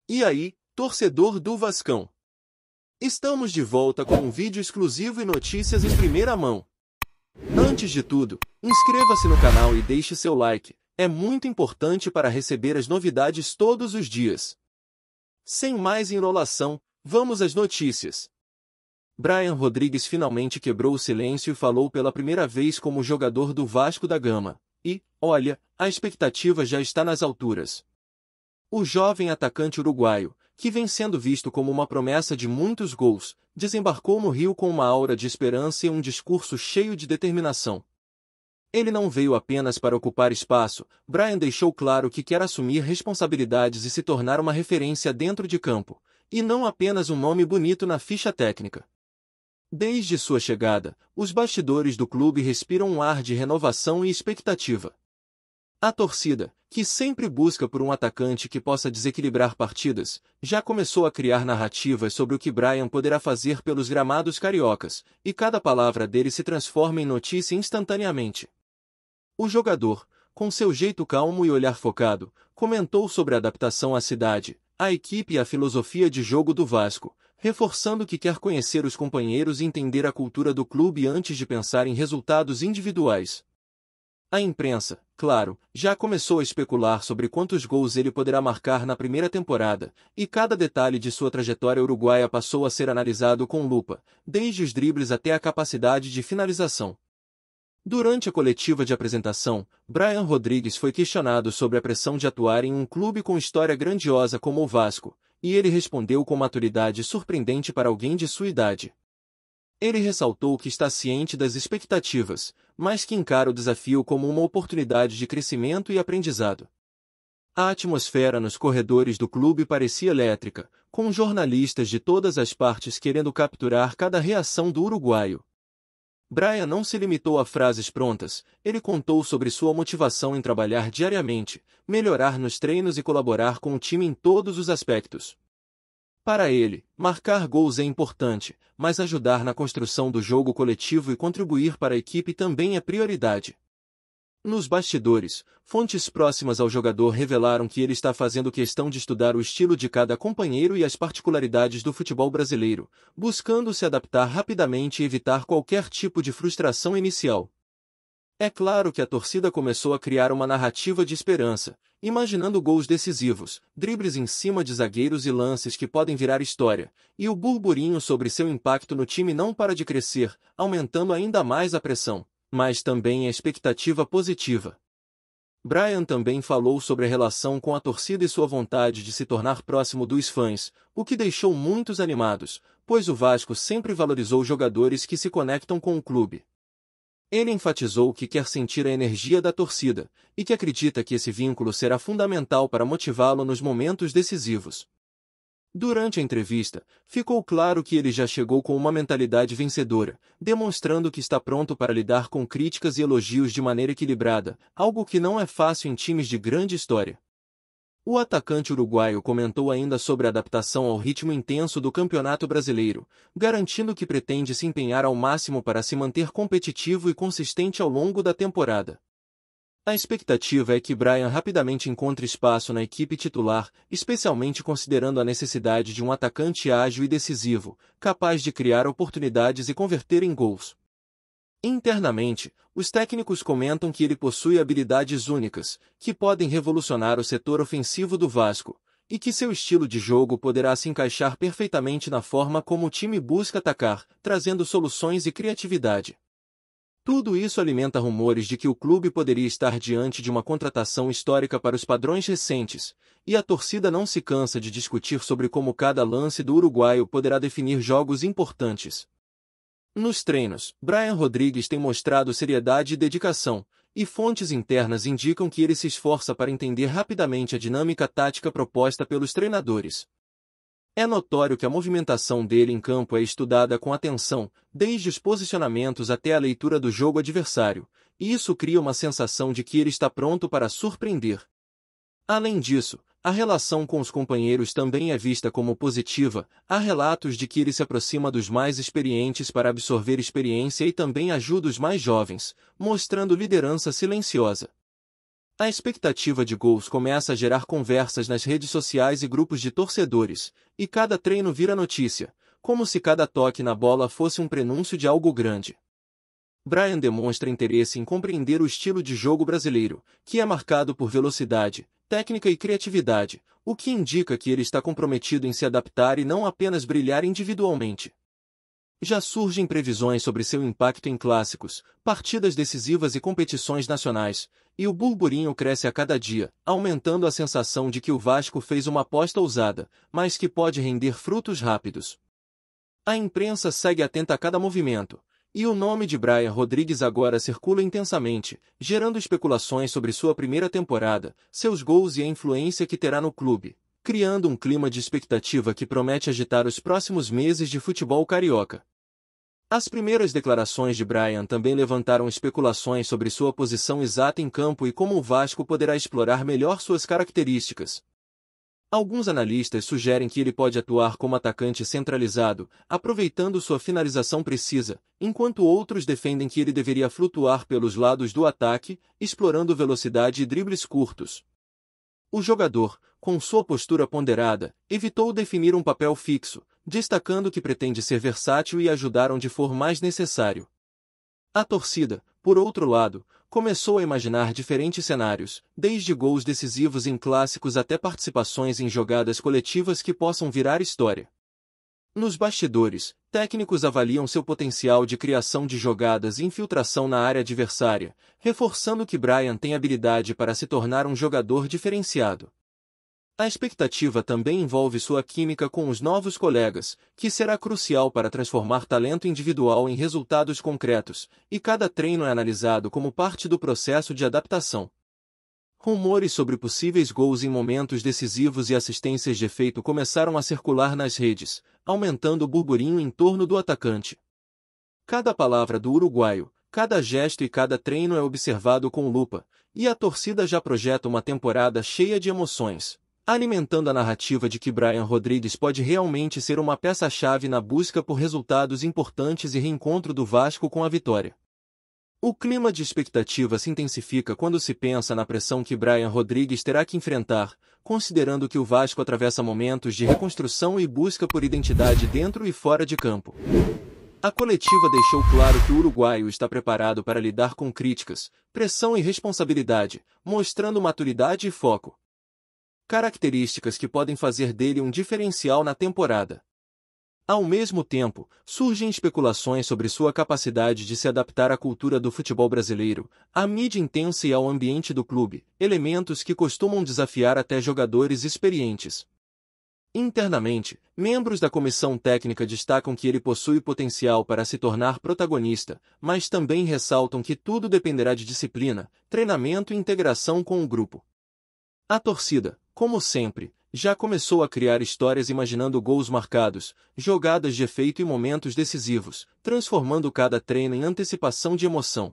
E aí, torcedor do Vascão? Estamos de volta com um vídeo exclusivo e notícias em primeira mão. Antes de tudo, inscreva-se no canal e deixe seu like, é muito importante para receber as novidades todos os dias. Sem mais enrolação, vamos às notícias. Brian Rodrigues finalmente quebrou o silêncio e falou pela primeira vez como jogador do Vasco da Gama. E, olha, a expectativa já está nas alturas. O jovem atacante uruguaio, que vem sendo visto como uma promessa de muitos gols, desembarcou no Rio com uma aura de esperança e um discurso cheio de determinação. Ele não veio apenas para ocupar espaço, Brian deixou claro que quer assumir responsabilidades e se tornar uma referência dentro de campo, e não apenas um nome bonito na ficha técnica. Desde sua chegada, os bastidores do clube respiram um ar de renovação e expectativa. A torcida, que sempre busca por um atacante que possa desequilibrar partidas, já começou a criar narrativas sobre o que Brian poderá fazer pelos gramados cariocas, e cada palavra dele se transforma em notícia instantaneamente. O jogador, com seu jeito calmo e olhar focado, comentou sobre a adaptação à cidade, à equipe e à filosofia de jogo do Vasco, reforçando que quer conhecer os companheiros e entender a cultura do clube antes de pensar em resultados individuais. A imprensa, claro, já começou a especular sobre quantos gols ele poderá marcar na primeira temporada, e cada detalhe de sua trajetória uruguaia passou a ser analisado com lupa, desde os dribles até a capacidade de finalização. Durante a coletiva de apresentação, Brian Rodrigues foi questionado sobre a pressão de atuar em um clube com história grandiosa como o Vasco, e ele respondeu com maturidade surpreendente para alguém de sua idade. Ele ressaltou que está ciente das expectativas, mas que encara o desafio como uma oportunidade de crescimento e aprendizado. A atmosfera nos corredores do clube parecia elétrica, com jornalistas de todas as partes querendo capturar cada reação do uruguaio. Brian não se limitou a frases prontas, ele contou sobre sua motivação em trabalhar diariamente, melhorar nos treinos e colaborar com o time em todos os aspectos. Para ele, marcar gols é importante, mas ajudar na construção do jogo coletivo e contribuir para a equipe também é prioridade. Nos bastidores, fontes próximas ao jogador revelaram que ele está fazendo questão de estudar o estilo de cada companheiro e as particularidades do futebol brasileiro, buscando se adaptar rapidamente e evitar qualquer tipo de frustração inicial. É claro que a torcida começou a criar uma narrativa de esperança, imaginando gols decisivos, dribles em cima de zagueiros e lances que podem virar história, e o burburinho sobre seu impacto no time não para de crescer, aumentando ainda mais a pressão, mas também a expectativa positiva. Brian também falou sobre a relação com a torcida e sua vontade de se tornar próximo dos fãs, o que deixou muitos animados, pois o Vasco sempre valorizou jogadores que se conectam com o clube. Ele enfatizou que quer sentir a energia da torcida, e que acredita que esse vínculo será fundamental para motivá-lo nos momentos decisivos. Durante a entrevista, ficou claro que ele já chegou com uma mentalidade vencedora, demonstrando que está pronto para lidar com críticas e elogios de maneira equilibrada, algo que não é fácil em times de grande história. O atacante uruguaio comentou ainda sobre a adaptação ao ritmo intenso do Campeonato Brasileiro, garantindo que pretende se empenhar ao máximo para se manter competitivo e consistente ao longo da temporada. A expectativa é que Brian rapidamente encontre espaço na equipe titular, especialmente considerando a necessidade de um atacante ágil e decisivo, capaz de criar oportunidades e converter em gols. Internamente, os técnicos comentam que ele possui habilidades únicas, que podem revolucionar o setor ofensivo do Vasco, e que seu estilo de jogo poderá se encaixar perfeitamente na forma como o time busca atacar, trazendo soluções e criatividade. Tudo isso alimenta rumores de que o clube poderia estar diante de uma contratação histórica para os padrões recentes, e a torcida não se cansa de discutir sobre como cada lance do uruguaio poderá definir jogos importantes. Nos treinos, Brian Rodrigues tem mostrado seriedade e dedicação, e fontes internas indicam que ele se esforça para entender rapidamente a dinâmica tática proposta pelos treinadores. É notório que a movimentação dele em campo é estudada com atenção, desde os posicionamentos até a leitura do jogo adversário, e isso cria uma sensação de que ele está pronto para surpreender. Além disso, a relação com os companheiros também é vista como positiva, há relatos de que ele se aproxima dos mais experientes para absorver experiência e também ajuda os mais jovens, mostrando liderança silenciosa. A expectativa de gols começa a gerar conversas nas redes sociais e grupos de torcedores, e cada treino vira notícia, como se cada toque na bola fosse um prenúncio de algo grande. Bryan demonstra interesse em compreender o estilo de jogo brasileiro, que é marcado por velocidade, técnica e criatividade, o que indica que ele está comprometido em se adaptar e não apenas brilhar individualmente. Já surgem previsões sobre seu impacto em clássicos, partidas decisivas e competições nacionais, e o burburinho cresce a cada dia, aumentando a sensação de que o Vasco fez uma aposta ousada, mas que pode render frutos rápidos. A imprensa segue atenta a cada movimento, e o nome de Bryan Rodrigues agora circula intensamente, gerando especulações sobre sua primeira temporada, seus gols e a influência que terá no clube, criando um clima de expectativa que promete agitar os próximos meses de futebol carioca. As primeiras declarações de Bryan também levantaram especulações sobre sua posição exata em campo e como o Vasco poderá explorar melhor suas características. Alguns analistas sugerem que ele pode atuar como atacante centralizado, aproveitando sua finalização precisa, enquanto outros defendem que ele deveria flutuar pelos lados do ataque, explorando velocidade e dribles curtos. O jogador, com sua postura ponderada, evitou definir um papel fixo, destacando que pretende ser versátil e ajudar onde for mais necessário. A torcida, por outro lado, começou a imaginar diferentes cenários, desde gols decisivos em clássicos até participações em jogadas coletivas que possam virar história. Nos bastidores, técnicos avaliam seu potencial de criação de jogadas e infiltração na área adversária, reforçando que Bryan tem habilidade para se tornar um jogador diferenciado. A expectativa também envolve sua química com os novos colegas, que será crucial para transformar talento individual em resultados concretos, e cada treino é analisado como parte do processo de adaptação. Rumores sobre possíveis gols em momentos decisivos e assistências de efeito começaram a circular nas redes, aumentando o burburinho em torno do atacante. Cada palavra do uruguaio, cada gesto e cada treino é observado com lupa, e a torcida já projeta uma temporada cheia de emoções, alimentando a narrativa de que Bryan Rodrigues pode realmente ser uma peça-chave na busca por resultados importantes e reencontro do Vasco com a vitória. O clima de expectativa se intensifica quando se pensa na pressão que Bryan Rodrigues terá que enfrentar, considerando que o Vasco atravessa momentos de reconstrução e busca por identidade dentro e fora de campo. A coletiva deixou claro que o uruguaio está preparado para lidar com críticas, pressão e responsabilidade, mostrando maturidade e foco. Características que podem fazer dele um diferencial na temporada. Ao mesmo tempo, surgem especulações sobre sua capacidade de se adaptar à cultura do futebol brasileiro, à mídia intensa e ao ambiente do clube, elementos que costumam desafiar até jogadores experientes. Internamente, membros da comissão técnica destacam que ele possui potencial para se tornar protagonista, mas também ressaltam que tudo dependerá de disciplina, treinamento e integração com o grupo. A torcida, como sempre, já começou a criar histórias imaginando gols marcados, jogadas de efeito e momentos decisivos, transformando cada treino em antecipação de emoção.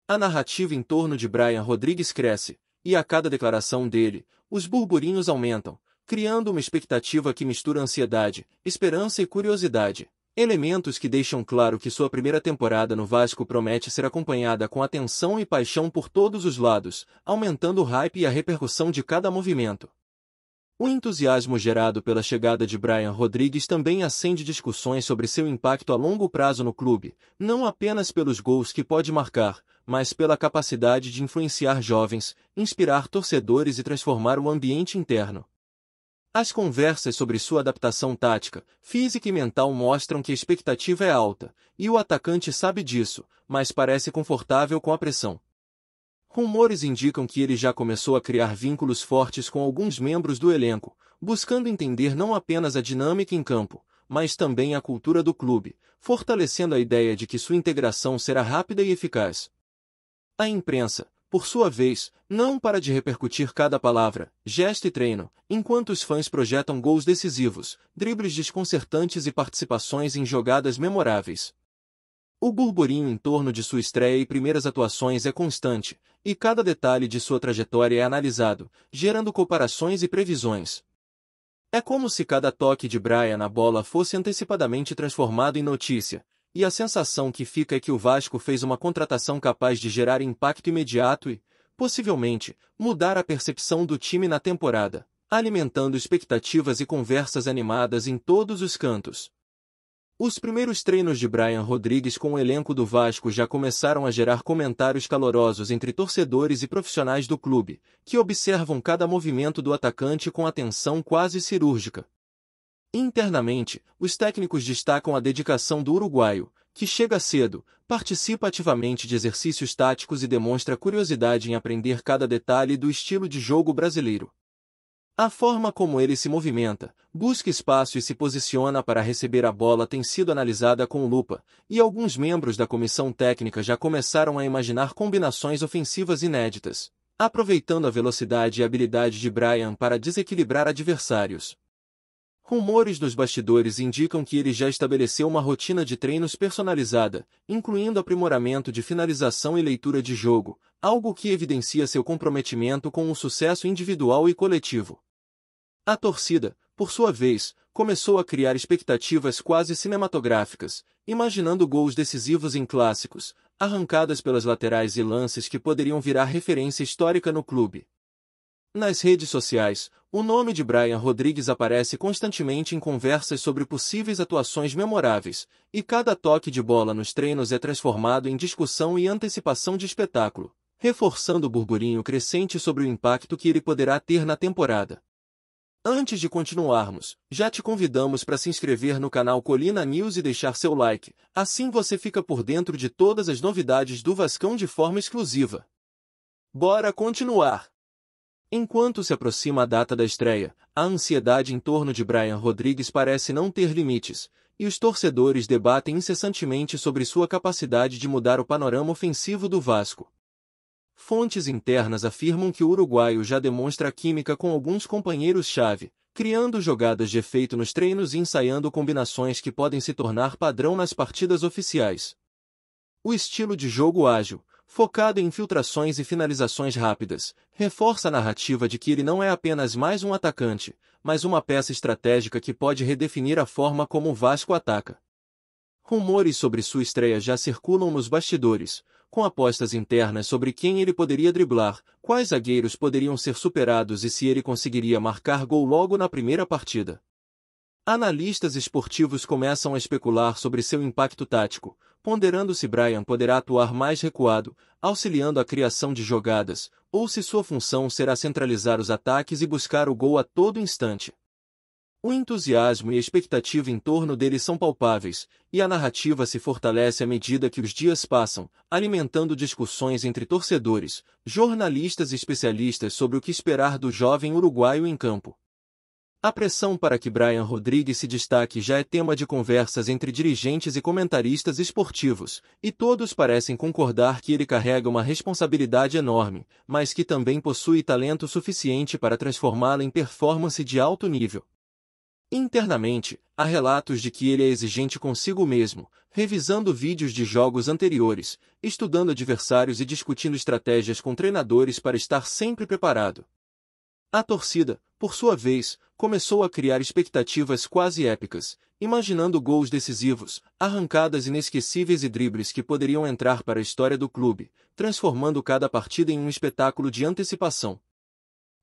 A narrativa em torno de Bryan Rodrigues cresce, e a cada declaração dele, os burburinhos aumentam, criando uma expectativa que mistura ansiedade, esperança e curiosidade. Elementos que deixam claro que sua primeira temporada no Vasco promete ser acompanhada com atenção e paixão por todos os lados, aumentando o hype e a repercussão de cada movimento. O entusiasmo gerado pela chegada de Bryan Rodrigues também acende discussões sobre seu impacto a longo prazo no clube, não apenas pelos gols que pode marcar, mas pela capacidade de influenciar jovens, inspirar torcedores e transformar o ambiente interno. As conversas sobre sua adaptação tática, física e mental mostram que a expectativa é alta, e o atacante sabe disso, mas parece confortável com a pressão. Rumores indicam que ele já começou a criar vínculos fortes com alguns membros do elenco, buscando entender não apenas a dinâmica em campo, mas também a cultura do clube, fortalecendo a ideia de que sua integração será rápida e eficaz. A imprensa, por sua vez, não para de repercutir cada palavra, gesto e treino, enquanto os fãs projetam gols decisivos, dribles desconcertantes e participações em jogadas memoráveis. O burburinho em torno de sua estreia e primeiras atuações é constante, e cada detalhe de sua trajetória é analisado, gerando comparações e previsões. É como se cada toque de Bryan na bola fosse antecipadamente transformado em notícia, e a sensação que fica é que o Vasco fez uma contratação capaz de gerar impacto imediato e, possivelmente, mudar a percepção do time na temporada, alimentando expectativas e conversas animadas em todos os cantos. Os primeiros treinos de Brian Rodrigues com o elenco do Vasco já começaram a gerar comentários calorosos entre torcedores e profissionais do clube, que observam cada movimento do atacante com atenção quase cirúrgica. Internamente, os técnicos destacam a dedicação do uruguaio, que chega cedo, participa ativamente de exercícios táticos e demonstra curiosidade em aprender cada detalhe do estilo de jogo brasileiro. A forma como ele se movimenta, busca espaço e se posiciona para receber a bola tem sido analisada com lupa, e alguns membros da comissão técnica já começaram a imaginar combinações ofensivas inéditas, aproveitando a velocidade e habilidade de Brian para desequilibrar adversários. Rumores dos bastidores indicam que ele já estabeleceu uma rotina de treinos personalizada, incluindo aprimoramento de finalização e leitura de jogo, algo que evidencia seu comprometimento com o sucesso individual e coletivo. A torcida, por sua vez, começou a criar expectativas quase cinematográficas, imaginando gols decisivos em clássicos, arrancadas pelas laterais e lances que poderiam virar referência histórica no clube. Nas redes sociais, o nome de Brian Rodrigues aparece constantemente em conversas sobre possíveis atuações memoráveis, e cada toque de bola nos treinos é transformado em discussão e antecipação de espetáculo, reforçando o burburinho crescente sobre o impacto que ele poderá ter na temporada. Antes de continuarmos, já te convidamos para se inscrever no canal Colina News e deixar seu like, assim você fica por dentro de todas as novidades do Vascão de forma exclusiva. Bora continuar! Enquanto se aproxima a data da estreia, a ansiedade em torno de Brian Rodrigues parece não ter limites, e os torcedores debatem incessantemente sobre sua capacidade de mudar o panorama ofensivo do Vasco. Fontes internas afirmam que o uruguaio já demonstra química com alguns companheiros-chave, criando jogadas de efeito nos treinos e ensaiando combinações que podem se tornar padrão nas partidas oficiais. O estilo de jogo ágil, focado em infiltrações e finalizações rápidas, reforça a narrativa de que ele não é apenas mais um atacante, mas uma peça estratégica que pode redefinir a forma como o Vasco ataca. Rumores sobre sua estreia já circulam nos bastidores, com apostas internas sobre quem ele poderia driblar, quais zagueiros poderiam ser superados e se ele conseguiria marcar gol logo na primeira partida. Analistas esportivos começam a especular sobre seu impacto tático, ponderando se Brian poderá atuar mais recuado, auxiliando a criação de jogadas, ou se sua função será centralizar os ataques e buscar o gol a todo instante. O entusiasmo e a expectativa em torno dele são palpáveis, e a narrativa se fortalece à medida que os dias passam, alimentando discussões entre torcedores, jornalistas e especialistas sobre o que esperar do jovem uruguaio em campo. A pressão para que Brian Rodrigues se destaque já é tema de conversas entre dirigentes e comentaristas esportivos, e todos parecem concordar que ele carrega uma responsabilidade enorme, mas que também possui talento suficiente para transformá-la em performance de alto nível. Internamente, há relatos de que ele é exigente consigo mesmo, revisando vídeos de jogos anteriores, estudando adversários e discutindo estratégias com treinadores para estar sempre preparado. A torcida, por sua vez, começou a criar expectativas quase épicas, imaginando gols decisivos, arrancadas inesquecíveis e dribles que poderiam entrar para a história do clube, transformando cada partida em um espetáculo de antecipação.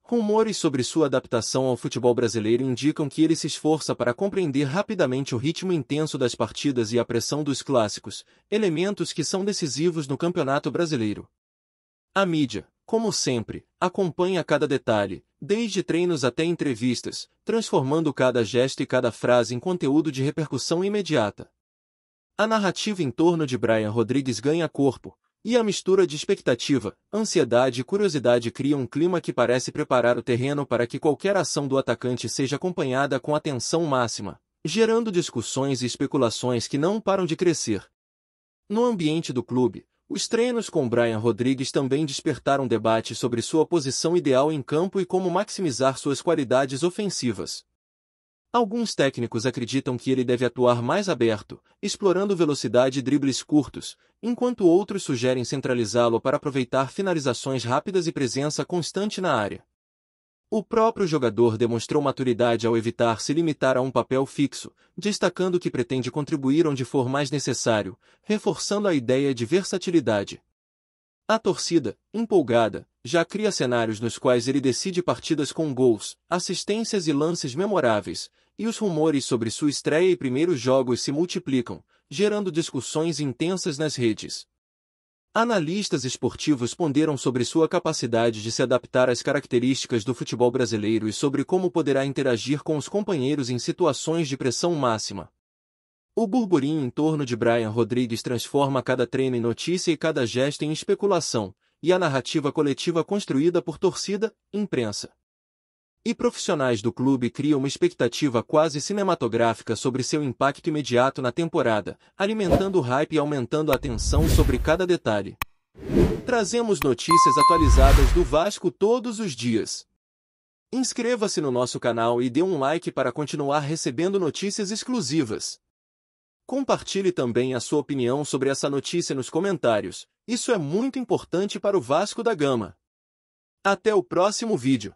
Rumores sobre sua adaptação ao futebol brasileiro indicam que ele se esforça para compreender rapidamente o ritmo intenso das partidas e a pressão dos clássicos, elementos que são decisivos no Campeonato Brasileiro. A mídia, como sempre, acompanha cada detalhe, desde treinos até entrevistas, transformando cada gesto e cada frase em conteúdo de repercussão imediata. A narrativa em torno de Brian Rodrigues ganha corpo, e a mistura de expectativa, ansiedade e curiosidade cria um clima que parece preparar o terreno para que qualquer ação do atacante seja acompanhada com atenção máxima, gerando discussões e especulações que não param de crescer. No ambiente do clube, os treinos com Brian Rodrigues também despertaram debate sobre sua posição ideal em campo e como maximizar suas qualidades ofensivas. Alguns técnicos acreditam que ele deve atuar mais aberto, explorando velocidade e dribles curtos, enquanto outros sugerem centralizá-lo para aproveitar finalizações rápidas e presença constante na área. O próprio jogador demonstrou maturidade ao evitar se limitar a um papel fixo, destacando que pretende contribuir onde for mais necessário, reforçando a ideia de versatilidade. A torcida, empolgada, já cria cenários nos quais ele decide partidas com gols, assistências e lances memoráveis, e os rumores sobre sua estreia e primeiros jogos se multiplicam, gerando discussões intensas nas redes. Analistas esportivos ponderam sobre sua capacidade de se adaptar às características do futebol brasileiro e sobre como poderá interagir com os companheiros em situações de pressão máxima. O burburinho em torno de Brian Rodrigues transforma cada treino em notícia e cada gesto em especulação, e a narrativa coletiva construída por torcida, imprensa e profissionais do clube cria uma expectativa quase cinematográfica sobre seu impacto imediato na temporada, alimentando o hype e aumentando a tensão sobre cada detalhe. Trazemos notícias atualizadas do Vasco todos os dias. Inscreva-se no nosso canal e dê um like para continuar recebendo notícias exclusivas. Compartilhe também a sua opinião sobre essa notícia nos comentários, isso é muito importante para o Vasco da Gama. Até o próximo vídeo.